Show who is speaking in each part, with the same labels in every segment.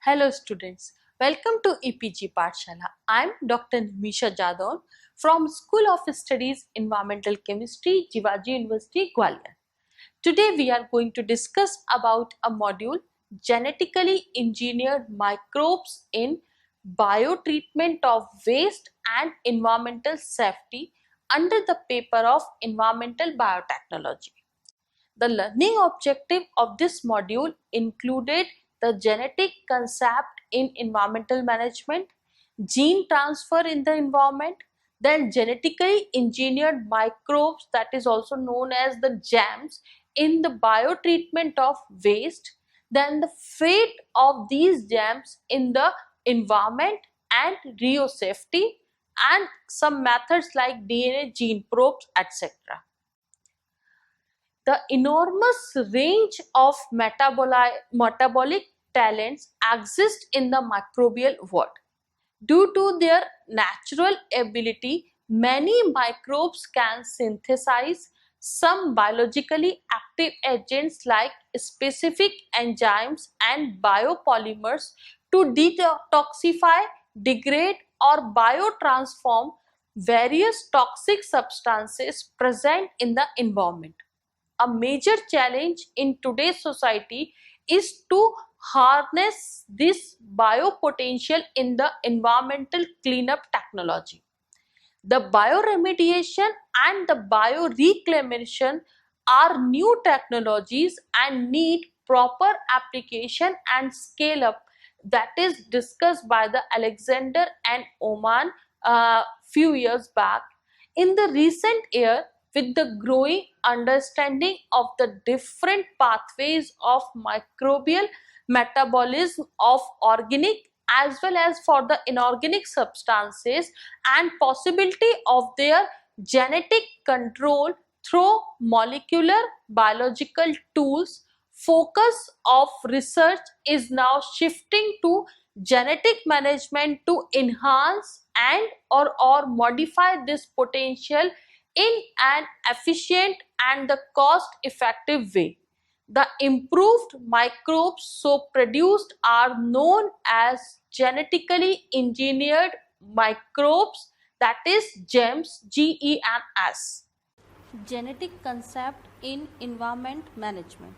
Speaker 1: Hello students, welcome to EPG Pathshala. I am Dr. Nimisha Jadhav from School of Studies Environmental Chemistry, Jivaji University, Gwalior. Today we are going to discuss about a module genetically engineered microbes in biotreatment of waste and environmental safety under the paper of environmental biotechnology. The learning objective of this module included the genetic concept in environmental management, gene transfer in the environment, then genetically engineered microbes, that is also known as the GEMs, in the biotreatment of waste, then the fate of these GEMs in the environment and safety, and some methods like DNA gene probes, etc. The enormous range of metabolic talents exist in the microbial world. Due to their natural ability, many microbes can synthesize some biologically active agents like specific enzymes and biopolymers to detoxify, degrade, or biotransform various toxic substances present in the environment. A major challenge in today's society is to harness this biopotential in the environmental cleanup technology. The bioremediation and the bioreclamation are new technologies and need proper application and scale up, that is discussed by the Alexander and Oman few years back. In the recent year, with the growing understanding of the different pathways of microbial metabolism of organic as well as for the inorganic substances and possibility of their genetic control through molecular biological tools, focus of research is now shifting to genetic management to enhance and or modify this potential in an efficient and the cost effective way. The improved microbes so produced are known as genetically engineered microbes, that is GEMS, GEMS. Genetic concept in environment management.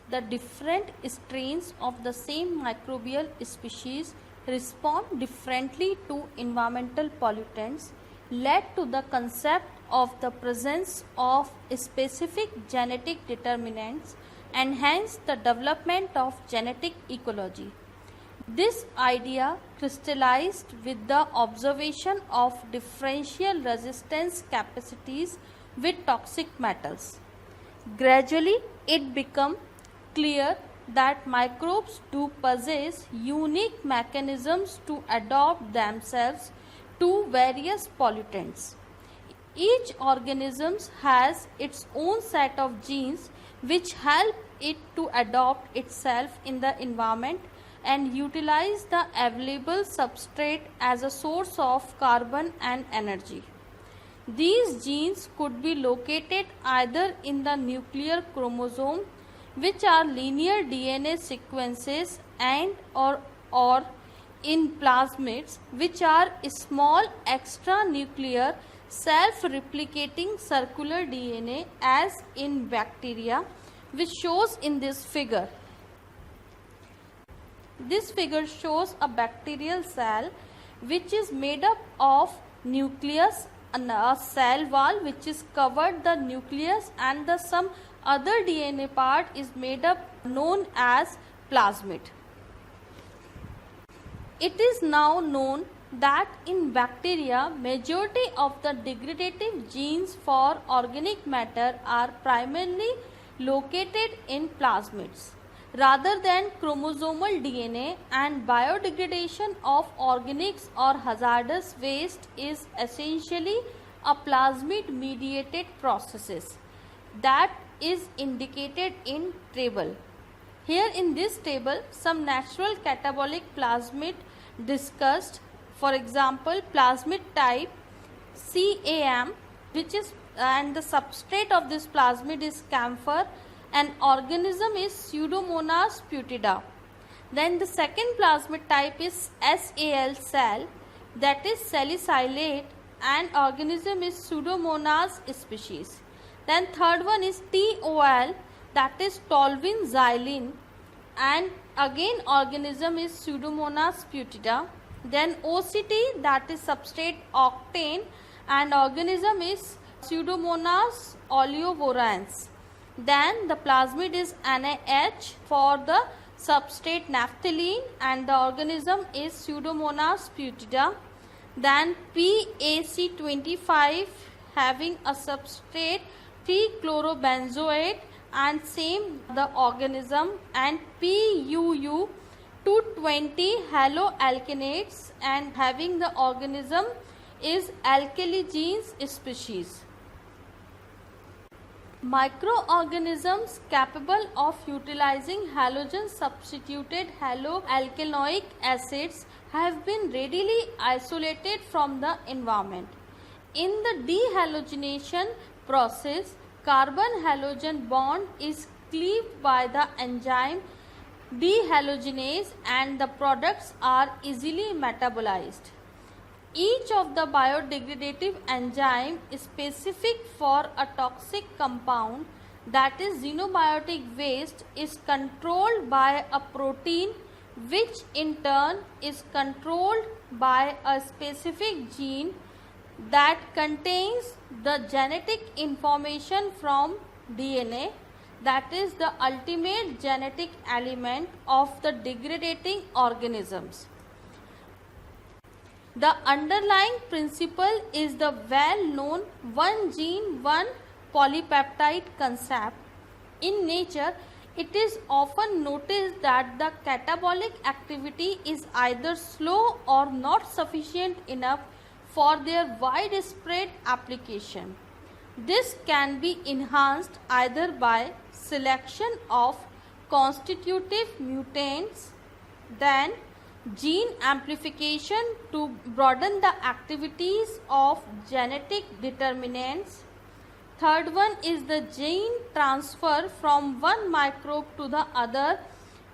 Speaker 1: The different strains of the same microbial species respond differently to environmental pollutants led to the concept of the presence of specific genetic determinants and hence the development of genetic ecology. This idea crystallized with the observation of differential resistance capacities with toxic metals. Gradually, it became clear that microbes do possess unique mechanisms to adapt themselves to various pollutants. Each organism has its own set of genes which help it to adapt itself in the environment and utilize the available substrate as a source of carbon and energy. These genes could be located either in the nuclear chromosome, which are linear DNA sequences, and or in plasmids, which are small extranuclear self-replicating circular DNA, as in bacteria, which shows in this figure. This figure shows a bacterial cell which is made up of nucleus and a cell wall which is covered the nucleus, and the some other DNA part is made up known as plasmid. It is now known that in bacteria majority of the degradative genes for organic matter are primarily located in plasmids rather than chromosomal DNA, and biodegradation of organics or hazardous waste is essentially a plasmid mediated processes that is indicated in table. Here in this table some natural catabolic plasmid discussed, for example plasmid type CAM, which is and the substrate of this plasmid is camphor and organism is Pseudomonas putida. Then the second plasmid type is SAL cell, that is salicylate, and organism is Pseudomonas species. Then third one is TOL, that is toluene xylene, and again organism is Pseudomonas putida. Then OCT, that is substrate octane, and organism is Pseudomonas oleovorans. Then the plasmid is NaH for the substrate naphthalene, and the organism is Pseudomonas putida. Then PAC25 having a substrate 3-chlorobenzoate and same the organism, and PUU 220 haloalkanates and having the organism is Alkaligenes species. Microorganisms capable of utilizing halogen substituted haloalkanoic acids have been readily isolated from the environment. In the dehalogenation process, carbon halogen bond is cleaved by the enzyme dehalogenase and the products are easily metabolized. Each of the biodegradative enzyme is specific for a toxic compound, that is xenobiotic waste, is controlled by a protein which in turn is controlled by a specific gene that contains the genetic information from DNA, that is the ultimate genetic element of the degrading organisms. The underlying principle is the well-known one gene, one polypeptide concept. In nature, it is often noticed that the catabolic activity is either slow or not sufficient enough for their widespread application. This can be enhanced either by selection of constitutive mutants, then gene amplification to broaden the activities of genetic determinants. Third one is the gene transfer from one microbe to the other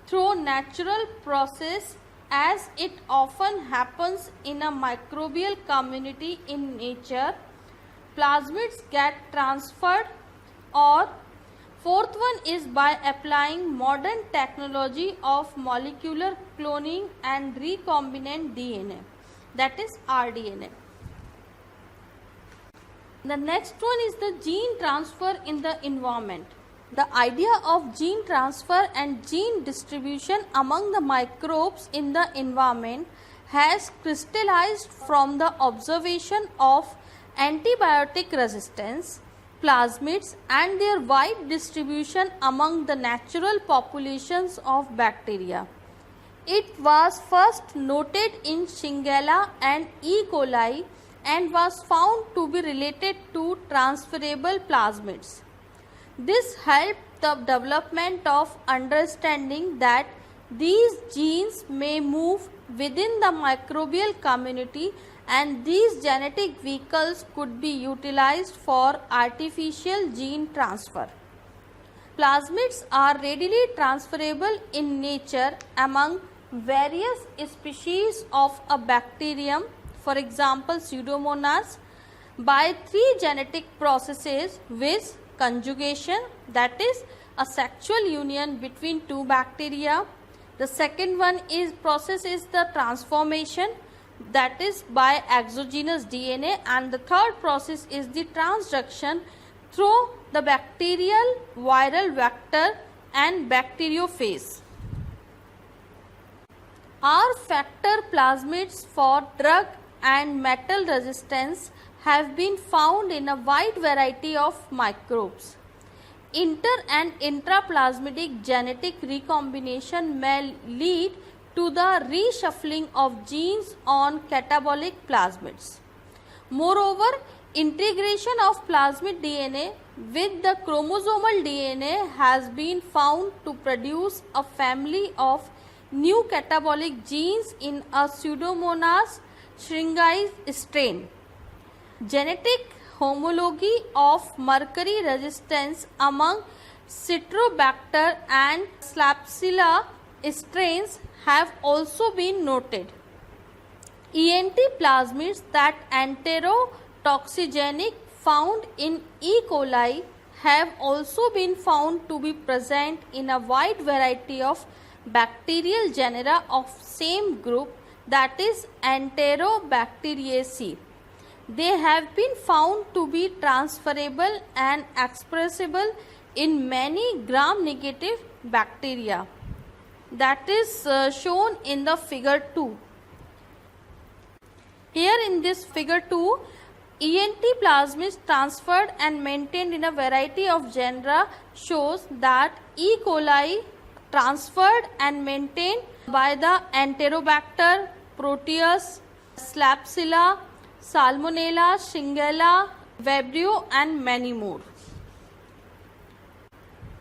Speaker 1: through natural process, as it often happens in a microbial community in nature. Plasmids get transferred. Or fourth one is by applying modern technology of molecular cloning and recombinant DNA, that is rDNA. The next one is the gene transfer in the environment. The idea of gene transfer and gene distribution among the microbes in the environment has crystallized from the observation of antibiotic resistance, plasmids and their wide distribution among the natural populations of bacteria. It was first noted in Shigella and E. coli and was found to be related to transferable plasmids. This helped the development of understanding that these genes may move within the microbial community, and these genetic vehicles could be utilized for artificial gene transfer. Plasmids are readily transferable in nature among various species of a bacterium, for example Pseudomonas, by three genetic processes, viz. Conjugation, that is a sexual union between two bacteria. The second one is process is the transformation, that is by exogenous DNA, and the third process is the transduction through the bacterial viral vector and bacteriophage. R factor plasmids for drug and metal resistance have been found in a wide variety of microbes. Inter- and intraplasmidic genetic recombination may lead to the reshuffling of genes on catabolic plasmids. Moreover, integration of plasmid DNA with the chromosomal DNA has been found to produce a family of new catabolic genes in a Pseudomonas shringai strain. Genetic homology of mercury resistance among Citrobacter and Klebsiella strains have also been noted. ENT plasmids that enterotoxigenic found in E. coli have also been found to be present in a wide variety of bacterial genera of same group, that is Enterobacteriaceae. They have been found to be transferable and expressible in many gram-negative bacteria. That is shown in the figure 2. Here in this figure 2, ENT plasmids transferred and maintained in a variety of genera shows that E. coli transferred and maintained by the Enterobacter, Proteus, Klebsiella, Salmonella, Shigella, Vibrio and many more.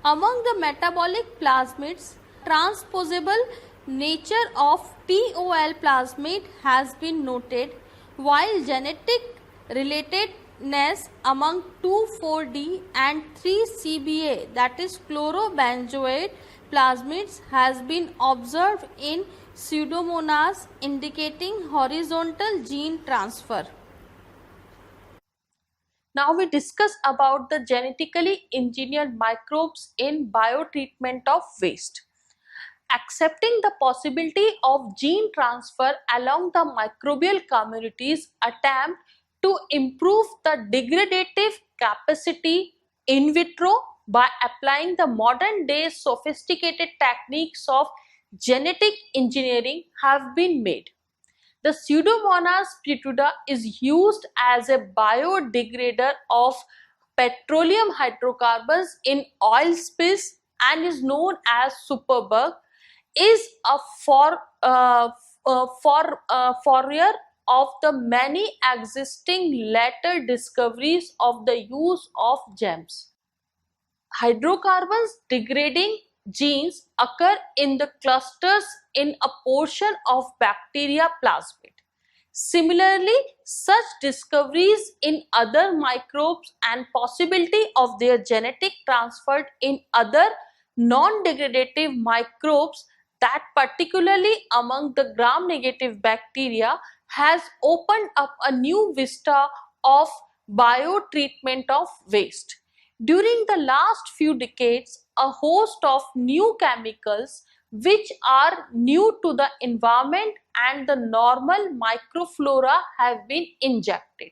Speaker 1: Among the metabolic plasmids, transposable nature of TOL plasmid has been noted, while genetic relatedness among 2,4-D and 3-CBA, that is chlorobenzoate plasmids, has been observed in Pseudomonas, indicating horizontal gene transfer. Now we discuss about the genetically engineered microbes in biotreatment of waste. Accepting the possibility of gene transfer along the microbial community's attempt to improve the degradative capacity in vitro by applying the modern day sophisticated techniques of genetic engineering have been made. The Pseudomonas putrida is used as a biodegrader of petroleum hydrocarbons in oil spills and is known as superbug, is a fourier of the many existing later discoveries of the use of GEMs. Hydrocarbons degrading genes occur in the clusters in a portion of bacteria plasmid. Similarly, such discoveries in other microbes and possibility of their genetic transfer in other non-degradative microbes, that particularly among the gram-negative bacteria, has opened up a new vista of biotreatment of waste. During the last few decades, a host of new chemicals which are new to the environment and the normal microflora have been injected.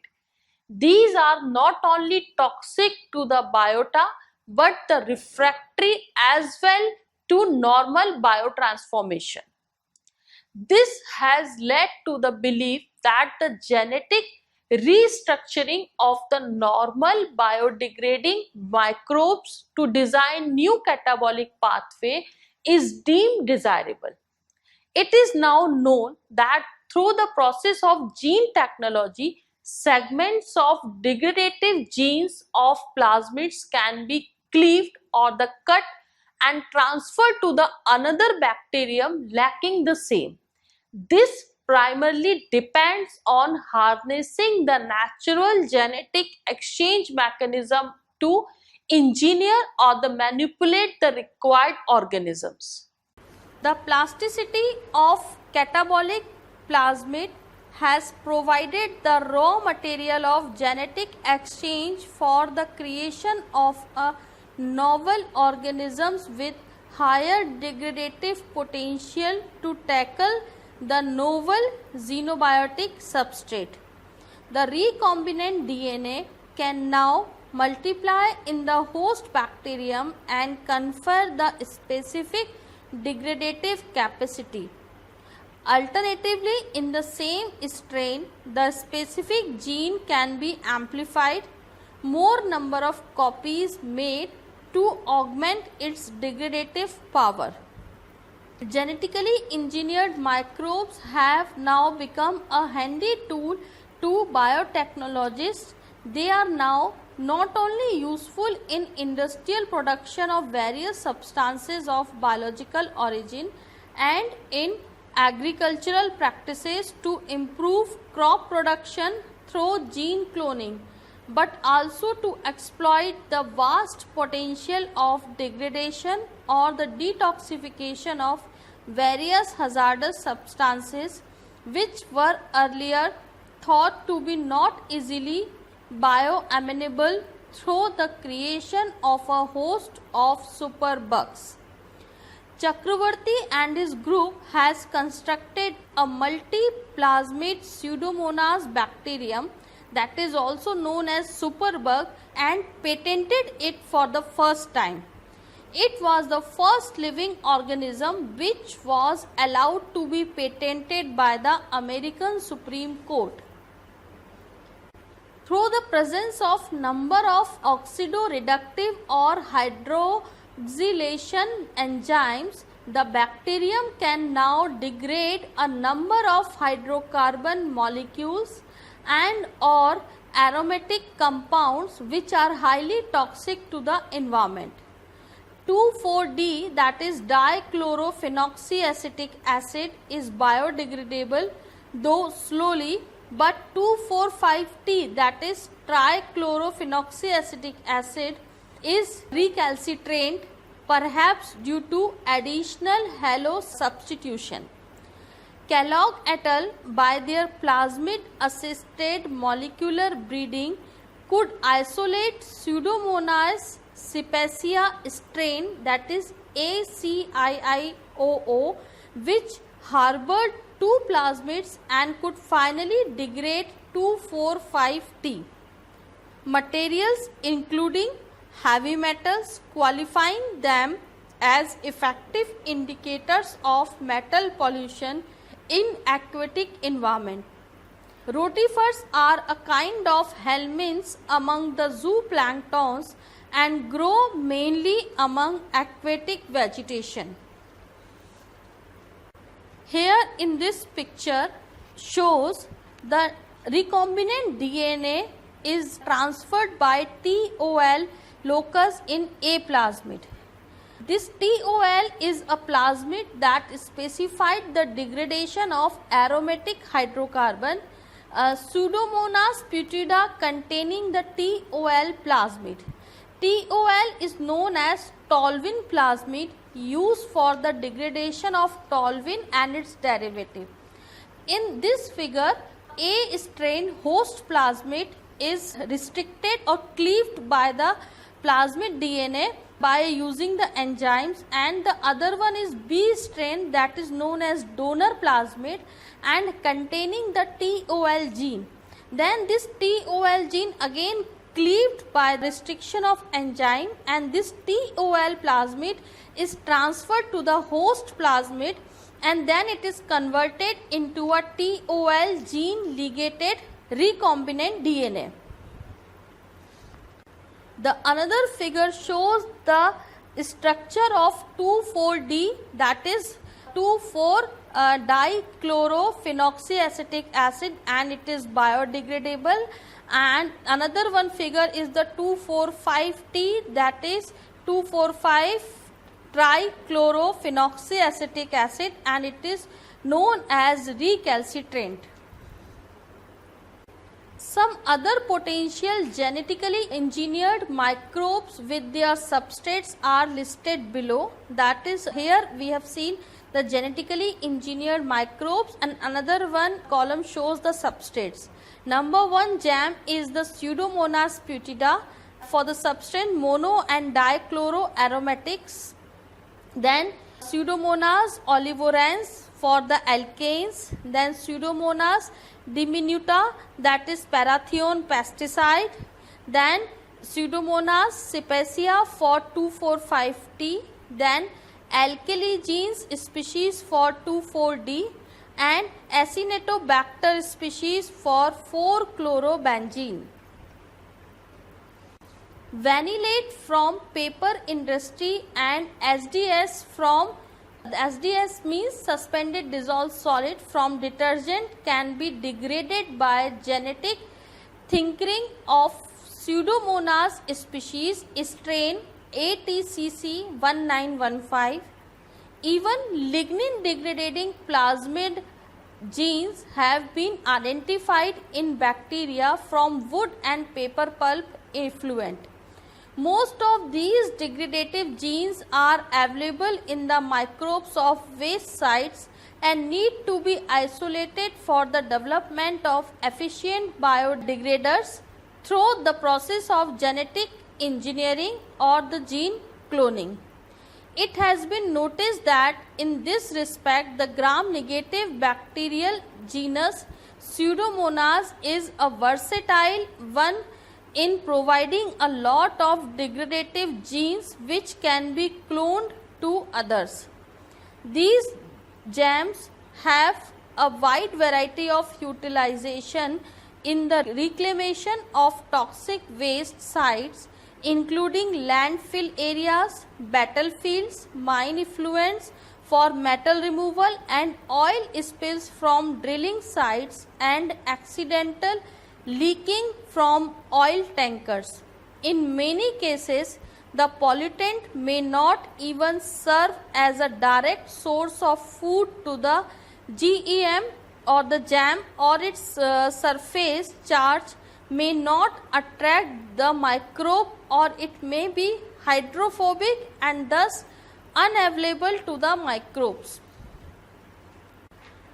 Speaker 1: These are not only toxic to the biota but the refractory as well to normal biotransformation. This has led to the belief that the genetic restructuring of the normal biodegrading microbes to design new catabolic pathway is deemed desirable. It is now known that through the process of gene technology, segments of degradative genes of plasmids can be cleaved or the cut and transferred to the another bacterium lacking the same. This primarily depends on harnessing the natural genetic exchange mechanism to engineer or manipulate the required organisms. The plasticity of catabolic plasmid has provided the raw material of genetic exchange for the creation of a novel organisms with higher degradative potential to tackle the novel xenobiotic substrate. The recombinant DNA can now multiply in the host bacterium and confer the specific degradative capacity. Alternatively, in the same strain, the specific gene can be amplified, more number of copies made to augment its degradative power. Genetically engineered microbes have now become a handy tool to biotechnologists. They are now not only useful in industrial production of various substances of biological origin and in agricultural practices to improve crop production through gene cloning, but also to exploit the vast potential of degradation or the detoxification of various hazardous substances which were earlier thought to be not easily bioavailable through the creation of a host of superbugs. Chakravarti and his group has constructed a multi-plasmid Pseudomonas bacterium that is also known as superbug and patented it for the first time. It was the first living organism which was allowed to be patented by the American Supreme Court. Through the presence of number of oxidoreductive or hydroxylation enzymes, the bacterium can now degrade a number of hydrocarbon molecules and or aromatic compounds which are highly toxic to the environment. 2,4-D, that is dichlorophenoxyacetic acid, is biodegradable though slowly, but 2,4,5-T, that is trichlorophenoxyacetic acid, is recalcitrant, perhaps due to additional halo substitution. Kellogg et al. By their plasmid assisted molecular breeding could isolate Pseudomonas cepacia strain, that is ACIIOO, which harbored two plasmids and could finally degrade 2,4,5-T materials including heavy metals, qualifying them as effective indicators of metal pollution in aquatic environment. Rotifers are a kind of helminths among the zooplanktons and grow mainly among aquatic vegetation. Here in this picture shows the recombinant DNA is transferred by TOL locus in A plasmid. This TOL is a plasmid that specified the degradation of aromatic hydrocarbon Pseudomonas putida containing the TOL plasmid. TOL is known as toluene plasmid, used for the degradation of toluene and its derivative. In this figure, A strain host plasmid is restricted or cleaved by the plasmid DNA by using the enzymes, and the other one is B strain, that is known as donor plasmid and containing the TOL gene. Then this TOL gene again cleaved by restriction of enzyme, and this TOL plasmid is transferred to the host plasmid, and then it is converted into a TOL gene ligated recombinant DNA. The another figure shows the structure of 2,4-D, that is 2,4-dichlorophenoxyacetic acid, and it is biodegradable. And another one figure is the 2,4,5-T, that is 2,4,5-trichlorophenoxyacetic acid, and it is known as recalcitrant. Some other potential genetically engineered microbes with their substrates are listed below. That is, here we have seen the genetically engineered microbes, and another one column shows the substrates. Number 1 jam is the Pseudomonas putida for the substrate mono and dichloroaromatics. Then Pseudomonas olivorans for the alkanes. Then Pseudomonas diminuta, that is parathion pesticide. Then Pseudomonas cepacia for 2,4,5-T. Then alkali genes species for 2,4-D and Acinetobacter species for 4-chlorobenzene. Vanillate from paper industry and SDS from SDS means suspended dissolved solid from detergent can be degraded by genetic tinkering of Pseudomonas species strain ATCC 1915. Even lignin degrading plasmid genes have been identified in bacteria from wood and paper pulp effluent. Most of these degradative genes are available in the microbes of waste sites and need to be isolated for the development of efficient biodegraders through the process of genetic engineering or the gene cloning. It has been noticed that in this respect, the gram-negative bacterial genus Pseudomonas is a versatile one in providing a lot of degradative genes which can be cloned to others. These GAMs have a wide variety of utilization in the reclamation of toxic waste sites, including landfill areas, battlefields, mine effluents for metal removal, and oil spills from drilling sites and accidental leaking from oil tankers. In many cases, the pollutant may not even serve as a direct source of food to the GEM or the jam, or its surface charge may not attract the microbe, or it may be hydrophobic and thus unavailable to the microbes.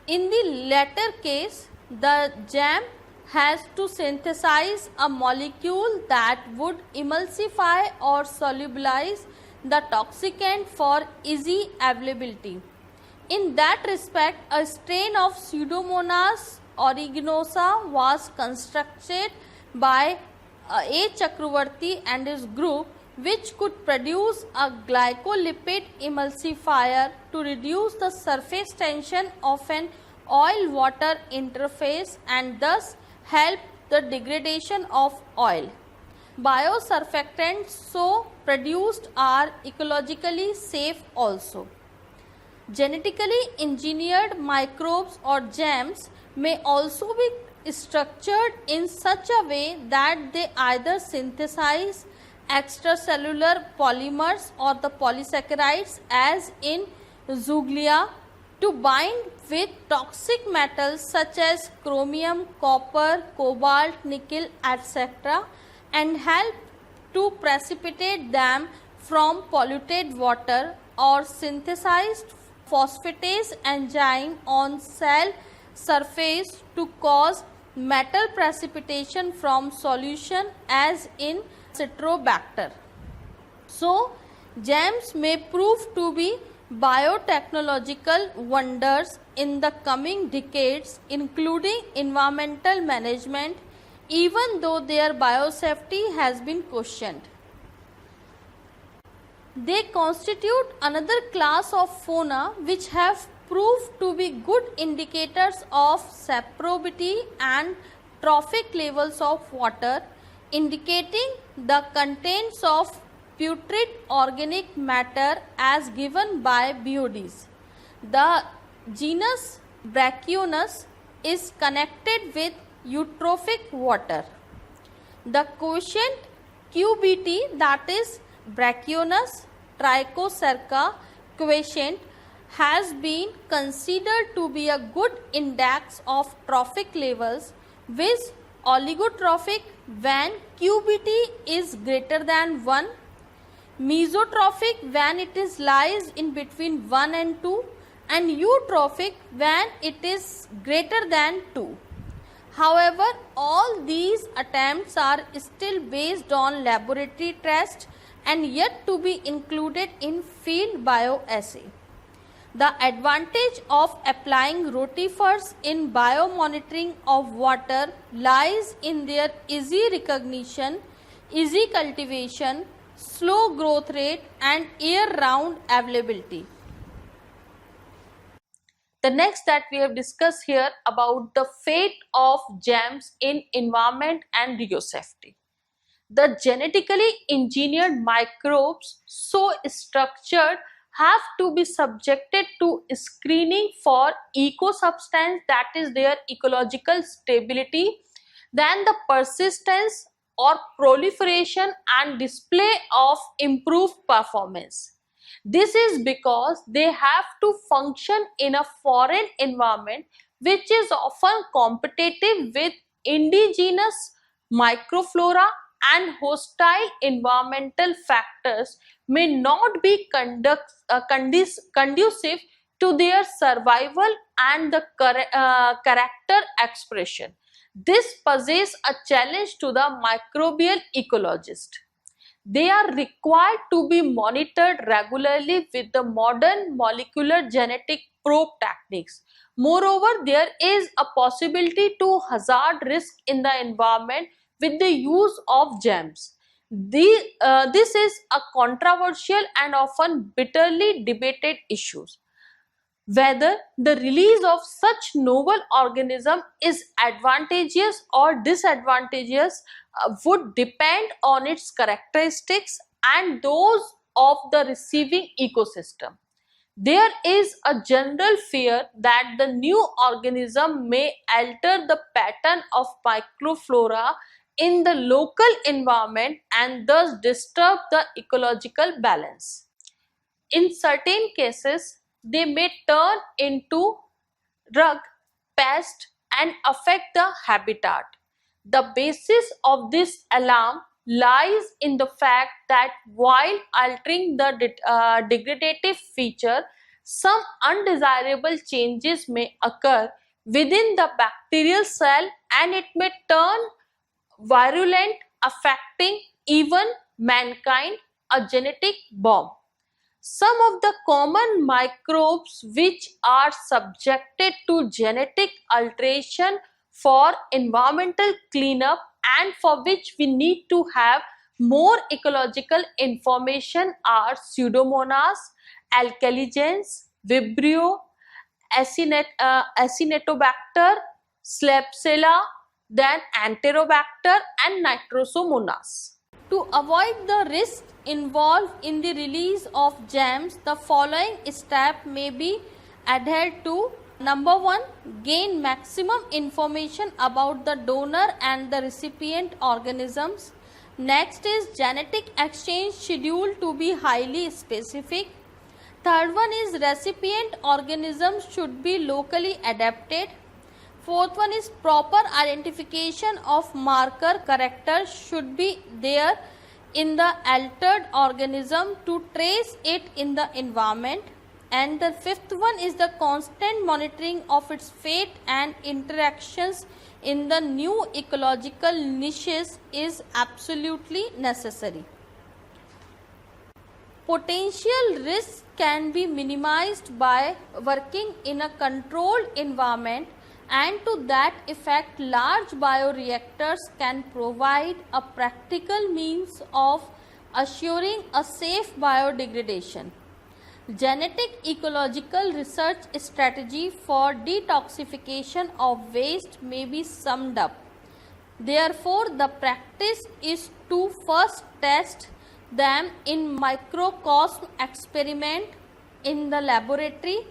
Speaker 1: In the latter case, the jam has to synthesize a molecule that would emulsify or solubilize the toxicant for easy availability. In that respect, a strain of Pseudomonas aeruginosa was constructed by A. Chakravarti and his group, which could produce a glycolipid emulsifier to reduce the surface tension of an oil-water interface and thus help the degradation of oil. Biosurfactants so produced are ecologically safe also. Genetically engineered microbes or GEMs may also be structured in such a way that they either synthesize extracellular polymers or the polysaccharides, as in Zuglia, to bind with toxic metals such as chromium, copper, cobalt, nickel, etc., and help to precipitate them from polluted water, or synthesized phosphatase enzyme on cell surface to cause metal precipitation from solution, as in Citrobacter. So, GEMs may prove to be biotechnological wonders in the coming decades, including environmental management, even though their biosafety has been questioned. They constitute another class of fauna which have proved to be good indicators of saprobity and trophic levels of water, indicating the contents of putrid organic matter as given by BODs. The genus Brachionus is connected with eutrophic water. The quotient QBT, that is Brachionus trichocerca quotient, has been considered to be a good index of trophic levels, with oligotrophic when QBT is greater than 1, mesotrophic when it is lies in between 1 and 2, and eutrophic when it is greater than 2. However, all these attempts are still based on laboratory tests and yet to be included in field bioassay. The advantage of applying rotifers in biomonitoring of water lies in their easy recognition, easy cultivation, slow growth rate, and year-round availability. The next that we have discussed here about the fate of GEMs in environment and biosafety. The genetically engineered microbes so structured have to be subjected to screening for eco-substance, that is their ecological stability, then the persistence or proliferation and display of improved performance. This is because they have to function in a foreign environment which is often competitive with indigenous microflora and hostile environmental factors may not be conducive to their survival and the character expression. This poses a challenge to the microbial ecologist. They are required to be monitored regularly with the modern molecular genetic probe techniques. Moreover, there is a possibility to hazard risk in the environment with the use of GEMs. This is a controversial and often bitterly debated issue. Whether the release of such novel organism is advantageous or disadvantageous would depend on its characteristics and those of the receiving ecosystem. There is a general fear that the new organism may alter the pattern of microflora in the local environment and thus disturb the ecological balance. In certain cases, they may turn into rug, pest and affect the habitat. The basis of this alarm lies in the fact that while altering the degradative feature, some undesirable changes may occur within the bacterial cell and it may turn virulent, affecting even mankind, a genetic bomb. Some of the common microbes which are subjected to genetic alteration for environmental cleanup and for which we need to have more ecological information are Pseudomonas, Alkaligenes, Vibrio, Acinetobacter, Klebsiella, then Enterobacter and Nitrosomonas. To avoid the risk involved in the release of GEMs, the following step may be adhered to. Number 1, gain maximum information about the donor and the recipient organisms. Next is genetic exchange schedule to be highly specific. Third one is recipient organisms should be locally adapted. Fourth one is proper identification of marker characters should be there in the altered organism to trace it in the environment. And the fifth one is the constant monitoring of its fate and interactions in the new ecological niches is absolutely necessary. Potential risks can be minimized by working in a controlled environment, and to that effect large bioreactors can provide a practical means of assuring a safe biodegradation. Genetic ecological research strategy for detoxification of waste may be summed up. Therefore, the practice is to first test them in microcosm experiment in the laboratory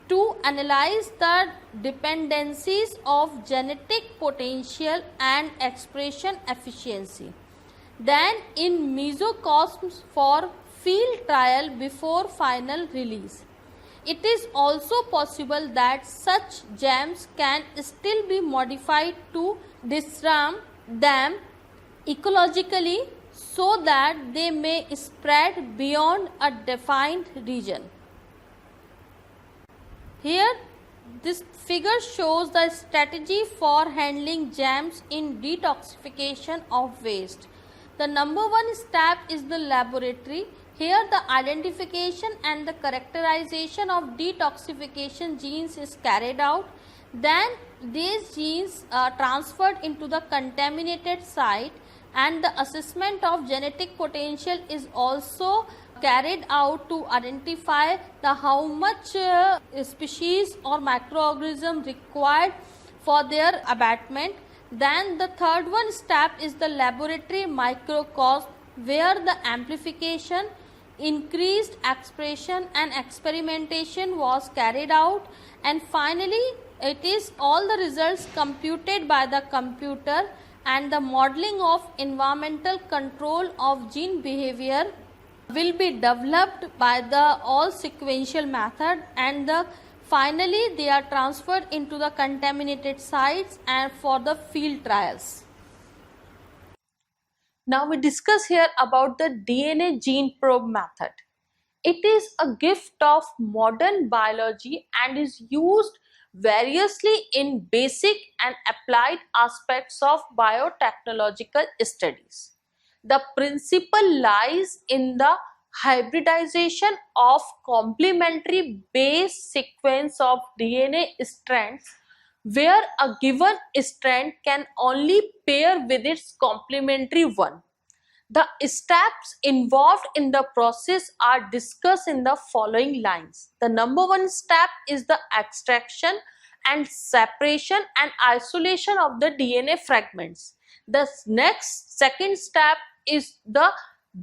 Speaker 1: to analyze the dependencies of genetic potential and expression efficiency. Then in mesocosms for field trial before final release. It is also possible that such GEMs can still be modified to disarm them ecologically so that they may spread beyond a defined region. Here this figure shows the strategy for handling GEMs in detoxification of waste. The number 1 step is the laboratory. Here the identification and the characterization of detoxification genes is carried out. Then these genes are transferred into the contaminated site and the assessment of genetic potential is also carried out to identify the how much species or microorganism required for their abatement. Then the third one step is the laboratory microcosm where the amplification, increased expression and experimentation was carried out, and finally it is all the results computed by the computer and the modeling of environmental control of gene behavior will be developed by the all sequential method, and finally they are transferred into the contaminated sites and for the field trials. Now we discuss here about the DNA gene probe method. It is a gift of modern biology and is used variously in basic and applied aspects of biotechnological studies. The principle lies in the hybridization of complementary base sequence of DNA strands where a given strand can only pair with its complementary one. The steps involved in the process are discussed in the following lines. The number one step is the extraction and separation and isolation of the DNA fragments. The next second step is the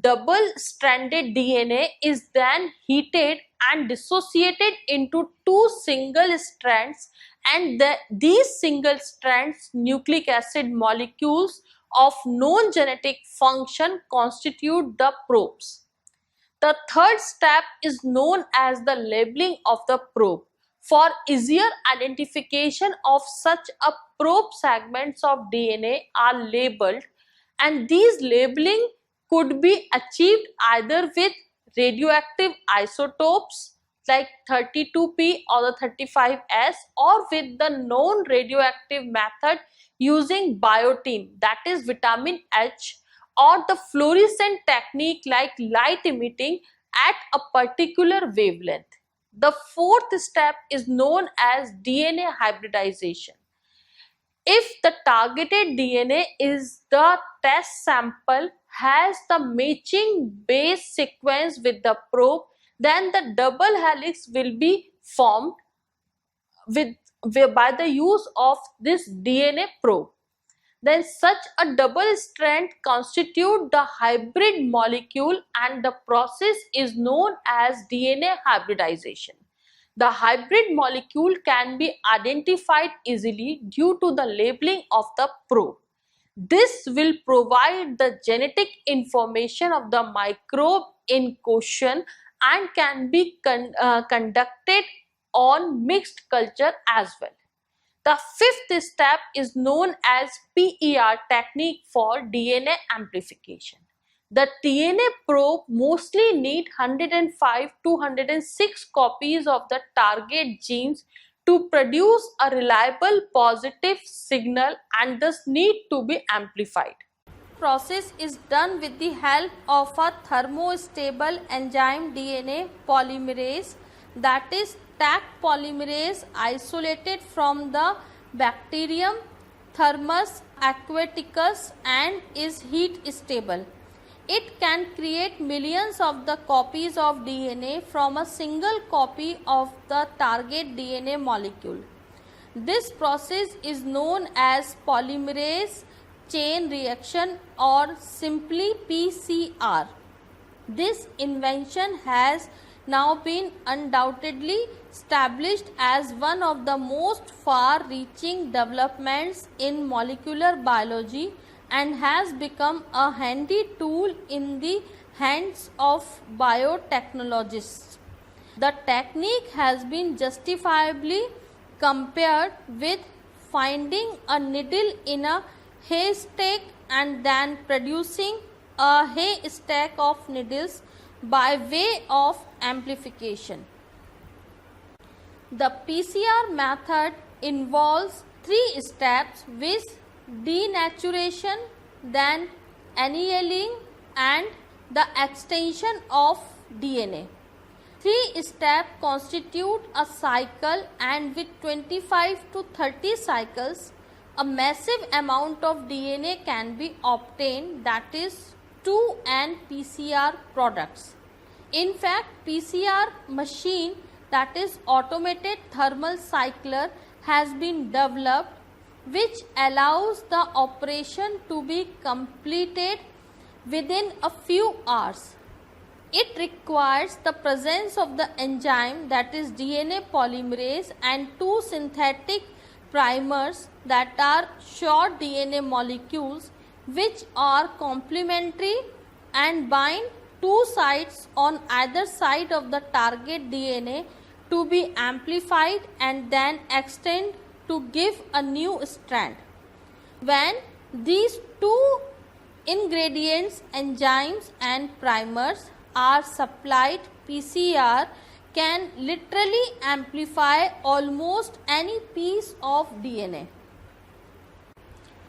Speaker 1: double-stranded DNA is then heated and dissociated into two single strands, and these single strands nucleic acid molecules of known genetic function constitute the probes. The third step is known as the labeling of the probe. For easier identification of such a probe, segments of DNA are labeled, and these labeling could be achieved either with radioactive isotopes like 32P or the 35S, or with the known radioactive method using biotin, that is vitamin H, or the fluorescent technique like light emitting at a particular wavelength. The fourth step is known as DNA hybridization. If the targeted DNA is the test sample has the matching base sequence with the probe, then the double helix will be formed by the use of this DNA probe. Then such a double strand constitute the hybrid molecule, and the process is known as DNA hybridization. The hybrid molecule can be identified easily due to the labeling of the probe. This will provide the genetic information of the microbe in question and can be conducted on mixed culture as well. The fifth step is known as PER technique for DNA amplification. The DNA probe mostly need 105 to 106 copies of the target genes to produce a reliable positive signal and thus need to be amplified.
Speaker 2: Process is done with the help of a thermostable enzyme DNA polymerase, that is Taq polymerase, isolated from the bacterium Thermus aquaticus and is heat stable. It can create millions of the copies of DNA from a single copy of the target DNA molecule. This process is known as polymerase chain reaction, or simply PCR. This invention has now been undoubtedly established as one of the most far-reaching developments in molecular biology and has become a handy tool in the hands of biotechnologists. The technique has been justifiably compared with finding a needle in a haystack and then producing a haystack of needles by way of amplification. The PCR method involves three steps, which denaturation, then annealing and the extension of DNA. Three steps constitute a cycle, and with 25 to 30 cycles, a massive amount of DNA can be obtained, that is 2N PCR products. In fact, PCR machine, that is automated thermal cycler, has been developed which allows the operation to be completed within a few hours. It requires the presence of the enzyme, that is DNA polymerase, and two synthetic primers, that are short DNA molecules which are complementary and bind two sites on either side of the target DNA to be amplified and then extend to give a new strand. When these two ingredients, enzymes and primers are supplied, PCR can literally amplify almost any piece of DNA.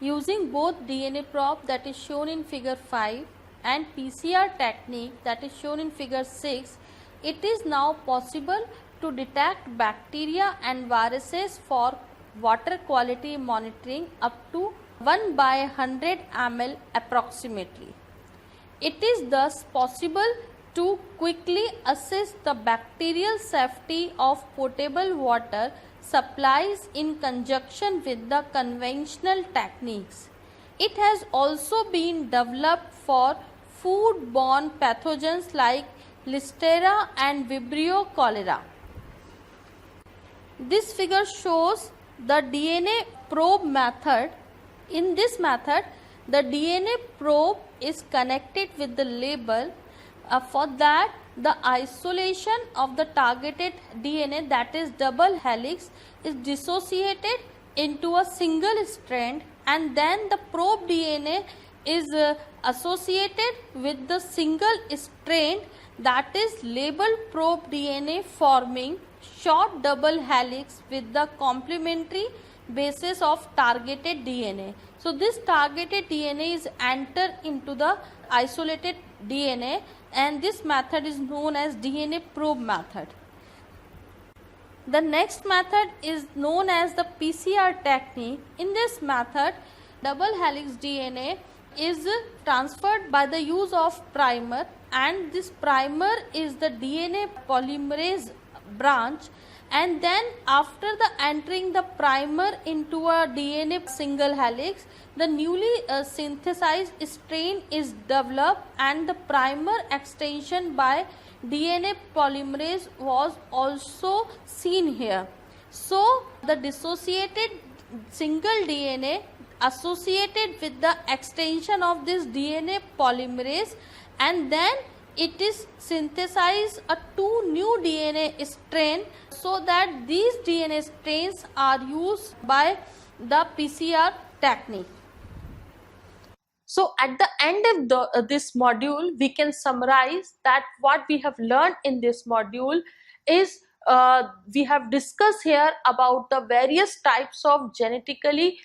Speaker 2: Using both DNA probe that is shown in figure 5 and PCR technique that is shown in figure 6, it is now possible to detect bacteria and viruses for water quality monitoring up to 1 by 100 ml approximately. It is thus possible to quickly assess the bacterial safety of potable water supplies in conjunction with the conventional techniques. It has also been developed for food-borne pathogens like Listeria and Vibrio cholera. This figure shows the DNA probe method. In this method, the DNA probe is connected with the label. For that, the isolation of the targeted DNA, that is double helix, is dissociated into a single strand, and then the probe DNA is associated with the single strand, that is labeled probe DNA, forming short double helix with the complementary basis of targeted DNA. So this targeted DNA is entered into the isolated DNA, and this method is known as DNA probe method. The next method is known as the PCR technique. In this method, double helix DNA is transferred by the use of primer, and this primer is the DNA polymerase branch, and then after the entering the primer into a DNA single helix, the newly synthesized strain is developed, and the primer extension by DNA polymerase was also seen here. So the dissociated single DNA associated with the extension of this DNA polymerase, and then it is synthesized a two new DNA strain, so that these DNA strains are used by the PCR technique.
Speaker 1: So at the end of this module, we can summarize that what we have learned in this module is we have discussed here about the various types of genetically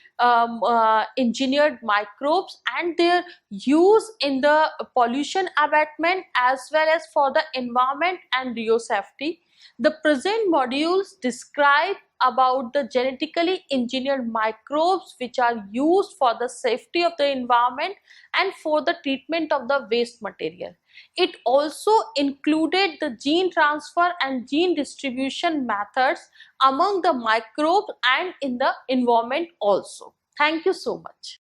Speaker 1: engineered microbes and their use in the pollution abatement as well as for the environment and biosafety. The present modules describe about the genetically engineered microbes which are used for the safety of the environment and for the treatment of the waste material. It also included the gene transfer and gene distribution methods among the microbes and in the environment also. Thank you so much.